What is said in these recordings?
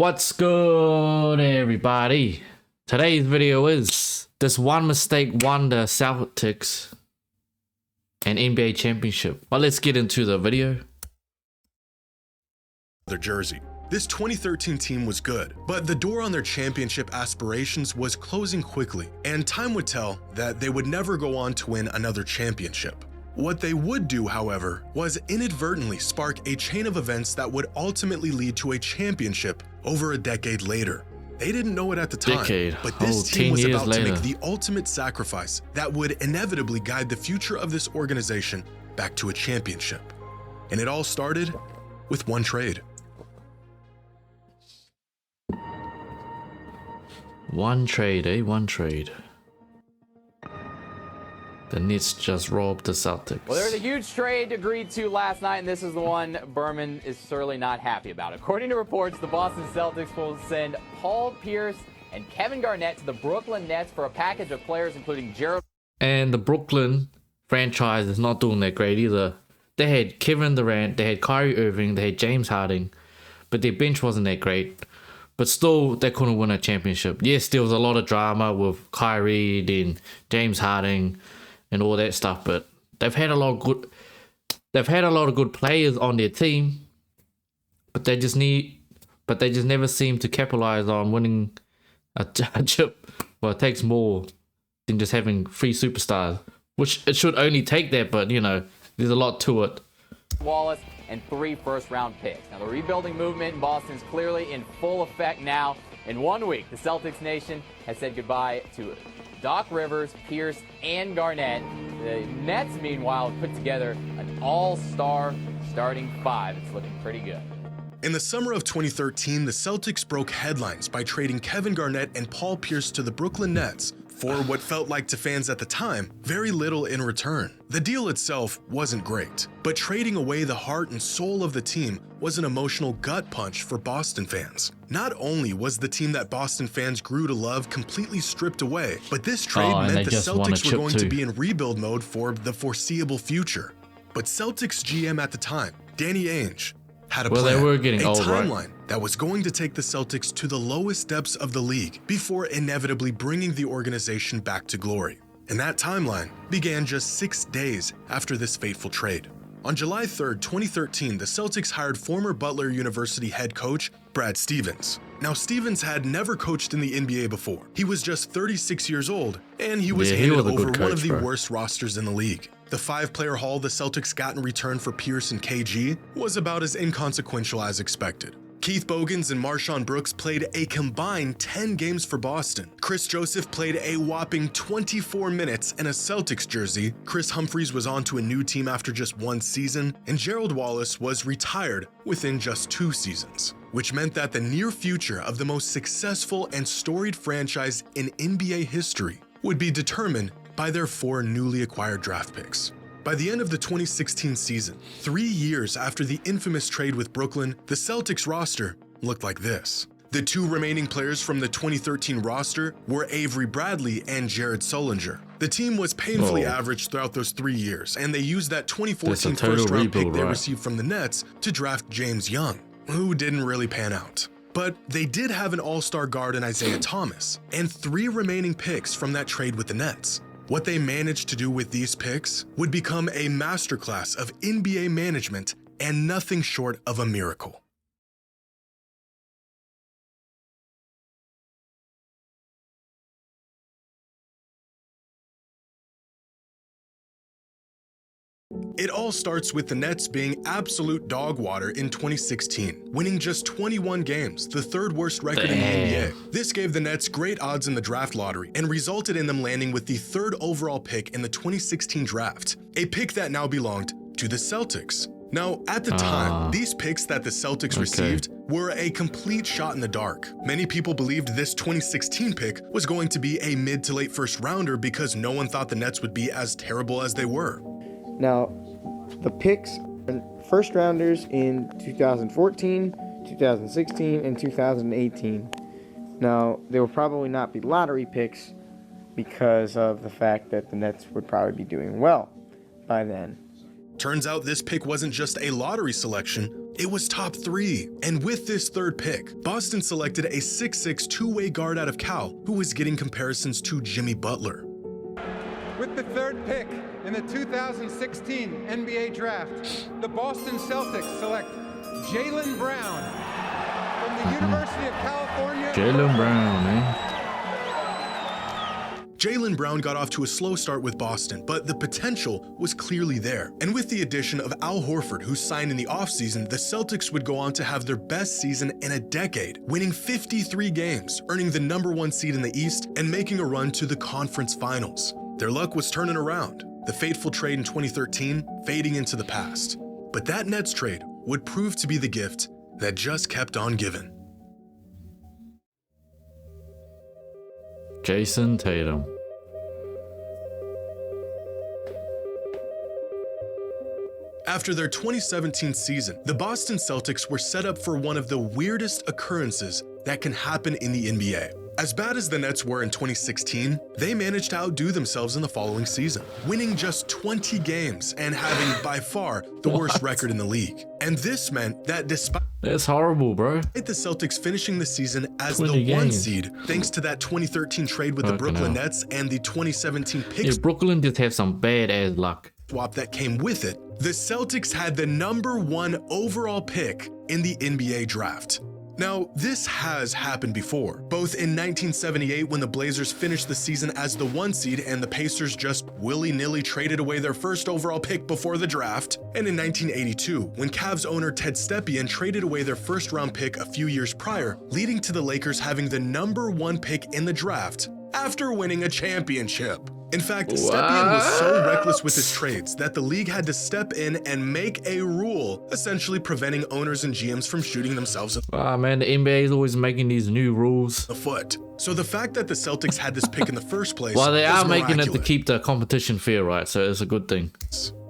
What's good, everybody? Today's video is this one mistake won the Celtics an NBA championship. But let's get into the video. Their jersey. This 2013 team was good, but the door on their championship aspirations was closing quickly, and time would tell that they would never go on to win another championship. What they would do, however, was inadvertently spark a chain of events that would ultimately lead to a championship over a decade later. They didn't know it at the time, but this team was about to make the ultimate sacrifice that would inevitably guide the future of this organization back to a championship. And it all started with one trade. One trade. The Nets just robbed the Celtics. Well, there was a huge trade agreed to last night, and this is the one Berman is certainly not happy about. According to reports, the Boston Celtics will send Paul Pierce and Kevin Garnett to the Brooklyn Nets for a package of players including Gerald. And the Brooklyn franchise is not doing that great either. They had Kevin Durant, they had Kyrie Irving, they had James Harden, but their bench wasn't that great. But still, they couldn't win a championship. Yes, there was a lot of drama with Kyrie and James Harden and all that stuff, but they've had a lot of good players on their team, but they just never seem to capitalize on winning a chip. Well, it takes more than just having 3 superstars, which it should only take that, but you know, there's a lot to it. Wallace and 3 first-round picks. Now, the rebuilding movement in Boston is clearly in full effect now. In 1 week, the Celtics nation has said goodbye to Doc Rivers, Pierce, and Garnett. The Nets, meanwhile, put together an all-star starting 5. It's looking pretty good. In the summer of 2013, the Celtics broke headlines by trading Kevin Garnett and Paul Pierce to the Brooklyn Nets for what felt like to fans at the time, very little in return. The deal itself wasn't great, but trading away the heart and soul of the team was an emotional gut punch for Boston fans. Not only was the team that Boston fans grew to love completely stripped away, but this trade meant the Celtics were going to be in rebuild mode for the foreseeable future. But Celtics GM at the time, Danny Ainge, had a plan, a timeline that was going to take the Celtics to the lowest depths of the league before inevitably bringing the organization back to glory. And that timeline began just 6 days after this fateful trade. On July 3rd, 2013, the Celtics hired former Butler University head coach Brad Stevens. Now, Stevens had never coached in the NBA before. He was just 36 years old, and he was handed over one of the worst rosters in the league. The 5-player haul the Celtics got in return for Pierce and KG was about as inconsequential as expected. Keith Bogans and Marshawn Brooks played a combined 10 games for Boston. Chris Joseph played a whopping 24 minutes in a Celtics jersey. Chris Humphries was on to a new team after just 1 season, and Gerald Wallace was retired within just 2 seasons, which meant that the near future of the most successful and storied franchise in NBA history would be determined by their 4 newly acquired draft picks. By the end of the 2016 season, 3 years after the infamous trade with Brooklyn, the Celtics roster looked like this. The 2 remaining players from the 2013 roster were Avery Bradley and Jared Sullinger. The team was painfully average throughout those 3 years, and they used that 2014 first-round pick they received from the Nets to draft James Young, who didn't really pan out. But they did have an all-star guard in Isaiah Thomas, and 3 remaining picks from that trade with the Nets. What they managed to do with these picks would become a masterclass of NBA management and nothing short of a miracle. It all starts with the Nets being absolute dog water in 2016, winning just 21 games, the 3rd worst record in the NBA. This gave the Nets great odds in the draft lottery and resulted in them landing with the 3rd overall pick in the 2016 draft, a pick that now belonged to the Celtics. Now, at the time, these picks that the Celtics received were a complete shot in the dark. Many people believed this 2016 pick was going to be a mid to late first rounder because no one thought the Nets would be as terrible as they were. Now, the picks are first rounders in 2014, 2016, and 2018. Now, they will probably not be lottery picks because of the fact that the Nets would probably be doing well by then. Turns out this pick wasn't just a lottery selection, It was top 3. And with this third pick, Boston selected a 6'6" two-way guard out of Cal who was getting comparisons to Jimmy Butler. With the third pick in the 2016 NBA Draft, the Boston Celtics select Jaylen Brown from the University of California. Jaylen Brown, man. Jaylen Brown got off to a slow start with Boston, but the potential was clearly there. And with the addition of Al Horford, who signed in the offseason, the Celtics would go on to have their best season in a decade, winning 53 games, earning the #1 seed in the East, and making a run to the conference finals. Their luck was turning around, the fateful trade in 2013 fading into the past. But that Nets trade would prove to be the gift that just kept on giving. Jason Tatum. After their 2017 season, the Boston Celtics were set up for one of the weirdest occurrences that can happen in the NBA. As bad as the Nets were in 2016, they managed to outdo themselves in the following season, winning just 20 games and having by far the worst record in the league. And this meant that despite That's horrible, bro. the Celtics finishing the season as 20 the 1 games. seed, thanks to that 2013 trade with the Fucking Brooklyn hell. Nets and the 2017 pick Yeah, Brooklyn just have some bad ass luck. swap that came with it, the Celtics had the #1 overall pick in the NBA draft. Now, this has happened before, both in 1978 when the Blazers finished the season as the 1 seed and the Pacers just willy-nilly traded away their first overall pick before the draft, and in 1982 when Cavs owner Ted Stepien traded away their first-round pick a few years prior, leading to the Lakers having the #1 pick in the draft after winning a championship. In fact, Stepien was so reckless with his trades that the league had to step in and make a rule, essentially preventing owners and GMs from shooting themselves in Ah, man, the NBA is always making these new rules. the foot. So the fact that the Celtics had this pick in the first place Well, they was are making it to miraculous. keep the competition fair, right? So it's a good thing.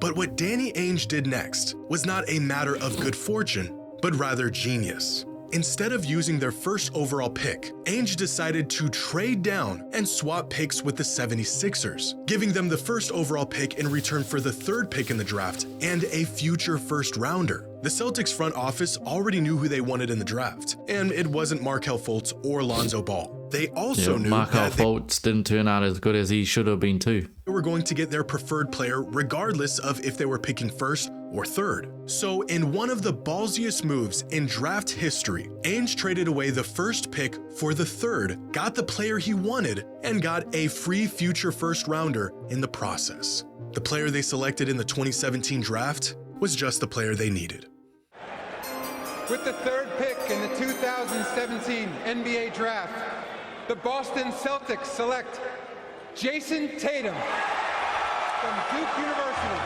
But what Danny Ainge did next was not a matter of good fortune, but rather genius. Instead of using their first overall pick, Ainge decided to trade down and swap picks with the 76ers, giving them the first overall pick in return for the third pick in the draft and a future first rounder. The Celtics front office already knew who they wanted in the draft, and it wasn't Markelle Fultz or Lonzo Ball. They also Yeah, knew Markelle that they Fultz didn't turn out as good as he should have been too. were going to get their preferred player regardless of if they were picking first or third. So in one of the ballsiest moves in draft history, Ainge traded away the first pick for the third, got the player he wanted, and got a free future first rounder in the process. The player they selected in the 2017 draft was just the player they needed. With the third pick in the 2017 NBA Draft, the Boston Celtics select Jason Tatum from Duke University.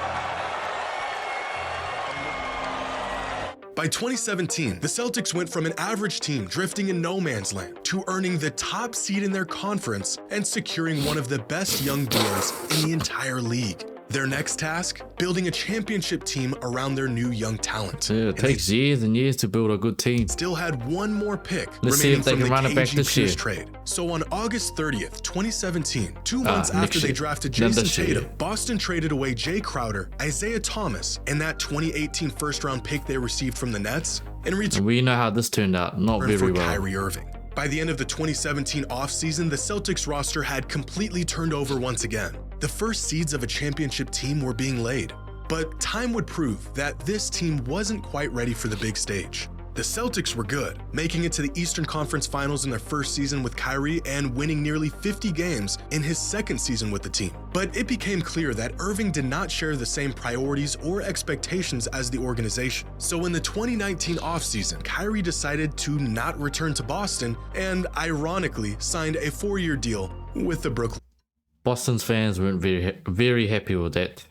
By 2017, the Celtics went from an average team drifting in no man's land to earning the top seed in their conference and securing one of the best young duos in the entire league. Their next task, building a championship team around their new young talent. Yeah, it And they takes years and years to build a good team. still had one more pick Let's see remaining if they from can the run it back KG this Pierce year. trade. So on August 30th, 2017, 2 months next after they year. drafted Not Jason this year. Tatum, Boston traded away Jay Crowder, Isaiah Thomas, and that 2018 first-round pick they received from the Nets, and return And we know how this turned out. Not for very well. Kyrie Irving. By the end of the 2017 offseason, the Celtics roster had completely turned over once again. The first seeds of a championship team were being laid. But time would prove that this team wasn't quite ready for the big stage. The Celtics were good, making it to the Eastern Conference Finals in their first season with Kyrie and winning nearly 50 games in his second season with the team. But it became clear that Irving did not share the same priorities or expectations as the organization. So in the 2019 offseason, Kyrie decided to not return to Boston and ironically signed a 4-year deal with the Brooklyn Boston's fans weren't very happy with that.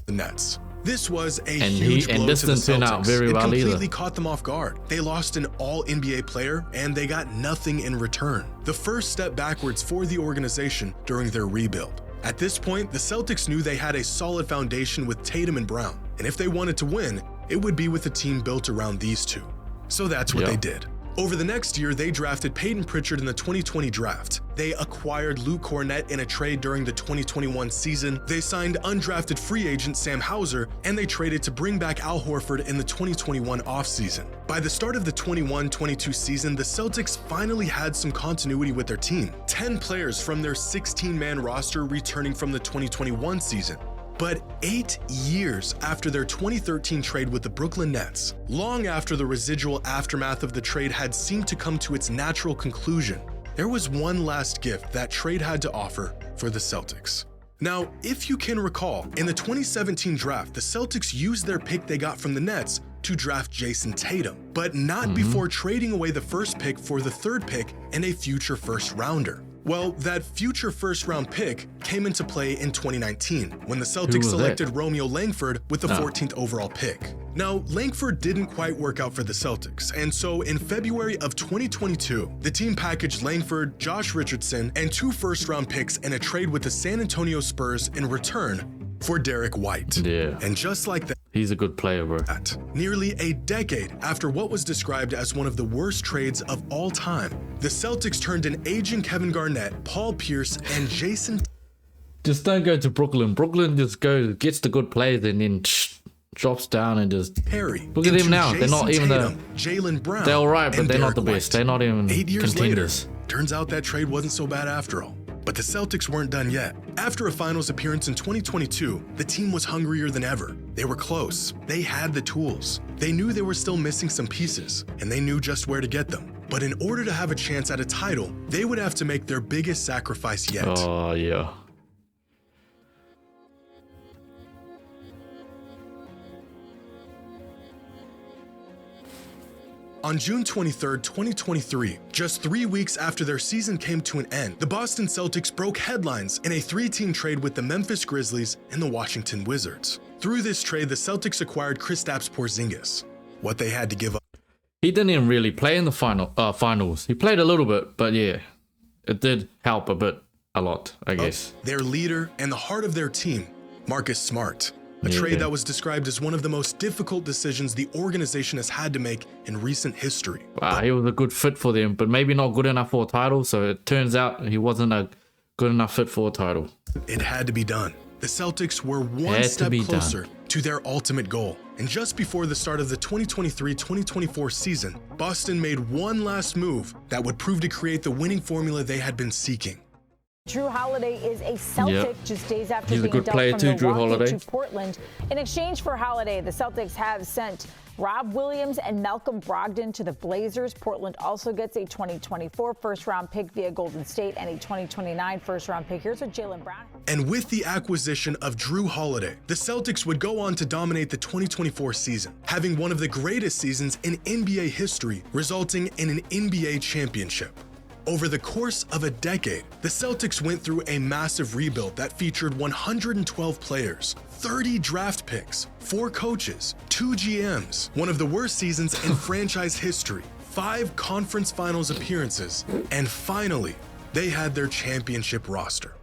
Nets. This was a And huge he- and blow this to the didn't turn Celtics. out very It well completely either. caught them off guard. They lost an all-NBA player and they got nothing in return. The first step backwards for the organization during their rebuild. At this point, the Celtics knew they had a solid foundation with Tatum and Brown, and if they wanted to win, it would be with a team built around these two. So that's what Yeah. they did. Over the next year, they drafted Peyton Pritchard in the 2020 draft. They acquired Luke Cornett in a trade during the 2021 season. They signed undrafted free agent Sam Hauser, and they traded to bring back Al Horford in the 2021 offseason. By the start of the 21-22 season, the Celtics finally had some continuity with their team. 10 players from their 16-man roster returning from the 2021 season. But 8 years after their 2013 trade with the Brooklyn Nets, long after the residual aftermath of the trade had seemed to come to its natural conclusion, there was one last gift that trade had to offer for the Celtics. Now, if you can recall, in the 2017 draft, the Celtics used their pick they got from the Nets to draft Jason Tatum, but not before trading away the first pick for the third pick and a future first rounder. Well, that future first-round pick came into play in 2019 when the Celtics selected Romeo Langford with the 14th overall pick. Now, Langford didn't quite work out for the Celtics, and so in February of 2022, the team packaged Langford, Josh Richardson, and 2 first-round picks in a trade with the San Antonio Spurs in return for Derek White. Yeah. And just like that, he's a good player, bro. Nearly a decade after what was described as one of the worst trades of all time, the Celtics turned an aging Kevin Garnett, Paul Pierce, and Jason. Just don't go to Brooklyn. Brooklyn just gets the good players and then drops down and just. Perry. Look at them now. They're not even Jaylen Brown. They're all right, but they're Derek not the best. White. They're not even 8 years contenders. later, turns out that trade wasn't so bad after all. But the Celtics weren't done yet. After a finals appearance in 2022, the team was hungrier than ever. They were close. They had the tools. They knew they were still missing some pieces, and they knew just where to get them. But in order to have a chance at a title, they would have to make their biggest sacrifice yet. Oh, yeah. On June 23, 2023, just 3 weeks after their season came to an end, the Boston Celtics broke headlines in a 3-team trade with the Memphis Grizzlies and the Washington Wizards. Through this trade, the Celtics acquired Kristaps Porzingis. What they had to give up. He didn't even really play in the finals. He played a little bit, but yeah, it did help a lot, I guess. Their leader and the heart of their team, Marcus Smart. A trade that was described as one of the most difficult decisions the organization has had to make in recent history. Wow, he was a good fit for them, but maybe not good enough for a title, so it turns out he wasn't a good enough fit for a title. It had to be done. The Celtics were one step closer to their ultimate goal. And just before the start of the 2023-2024 season, Boston made one last move that would prove to create the winning formula they had been seeking. Jrue Holiday is a Celtic just days after He's being a good dealt player from too, Jrue Milwaukee Holiday. to Portland. In exchange for Holiday, the Celtics have sent Rob Williams and Malcolm Brogdon to the Blazers. Portland also gets a 2024 first-round pick via Golden State and a 2029 first-round pick. Here's what Jaylen Brown. And with the acquisition of Jrue Holiday, the Celtics would go on to dominate the 2024 season, having one of the greatest seasons in NBA history, resulting in an NBA championship. Over the course of a decade, the Celtics went through a massive rebuild that featured 112 players, 30 draft picks, 4 coaches, 2 GMs, one of the worst seasons in franchise history, 5 conference finals appearances, and finally, they had their championship roster.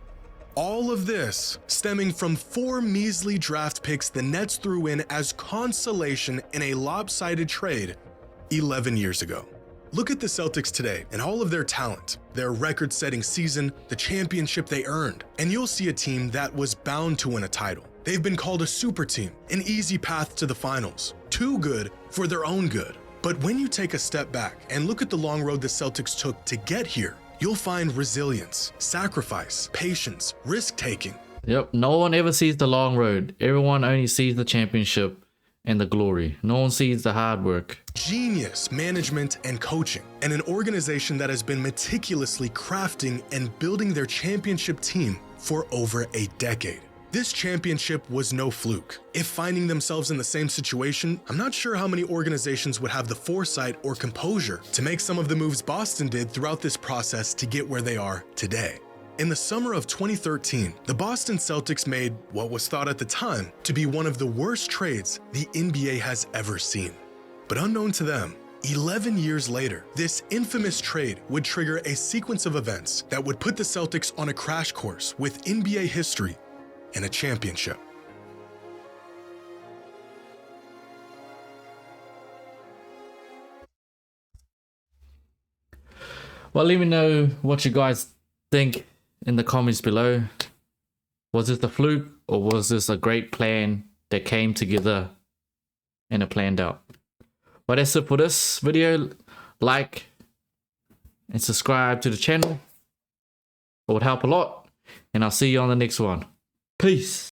All of this stemming from 4 measly draft picks the Nets threw in as consolation in a lopsided trade 11 years ago. Look at the Celtics today and all of their talent, their record-setting season, the championship they earned, and you'll see a team that was bound to win a title. They've been called a super team, an easy path to the finals, too good for their own good. But when you take a step back and look at the long road the Celtics took to get here, you'll find resilience, sacrifice, patience, risk-taking. Yep, no one ever sees the long road. Everyone only sees the championship and the glory. No one sees the hard work. Genius management and coaching, and an organization that has been meticulously crafting and building their championship team for over a decade. This championship was no fluke. If finding themselves in the same situation, I'm not sure how many organizations would have the foresight or composure to make some of the moves Boston did throughout this process to get where they are today. In the summer of 2013, the Boston Celtics made what was thought at the time to be one of the worst trades the NBA has ever seen. But unknown to them, 11 years later, this infamous trade would trigger a sequence of events that would put the Celtics on a crash course with NBA history and a championship. Well, let me know what you guys think in the comments below. Was this a fluke, or was this a great plan that came together and it planned out? Well, that's it for this video. Like and subscribe to the channel. It would help a lot. And I'll see you on the next one. Peace.